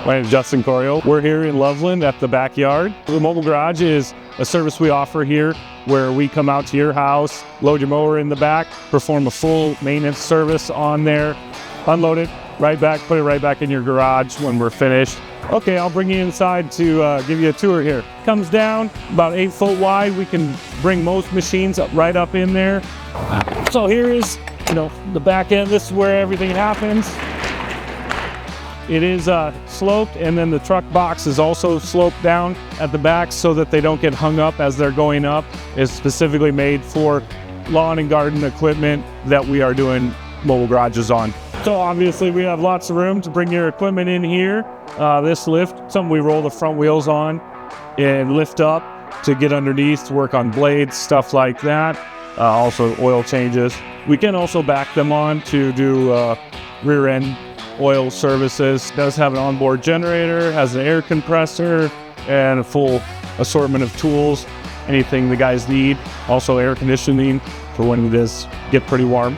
My name is Justin Corio. We're here in Loveland at the backyard. The mobile garage is a service we offer here where we come out to your house, load your mower in the back, perform a full maintenance service on there, unload it right back, put it right back in your garage when we're finished. Okay, I'll bring you inside to give you a tour here. Comes down about 8 foot wide. We can bring most machines right up in there. So here is, the back end. This is where everything happens. It is sloped, and then the truck box is also sloped down at the back so that they don't get hung up as they're going up. It's specifically made for lawn and garden equipment that we are doing mobile garages on. So obviously we have lots of room to bring your equipment in here. This lift, something we roll the front wheels on and lift up to get underneath to work on blades, stuff like that. Also oil changes. We can also back them on to do rear end oil services. It does have an onboard generator, has an air compressor, and a full assortment of tools, anything the guys need. Also air conditioning for when it does get pretty warm.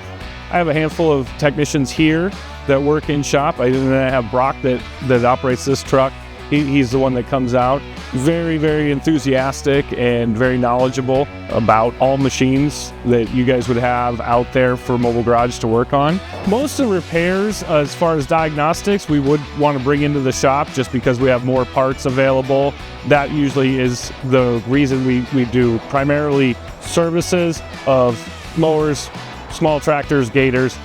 I have a handful of technicians here that work in shop. I have Brock that operates this truck. He's the one that comes out. Very, very enthusiastic and very knowledgeable about all machines that you guys would have out there for mobile garage to work on. Most of the repairs, as far as diagnostics, we would want to bring into the shop just because we have more parts available. That usually is the reason we do primarily services of mowers, small tractors, Gators,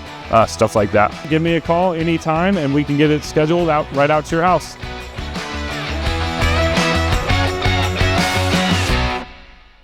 stuff like that. Give me a call anytime and we can get it scheduled right out to your house.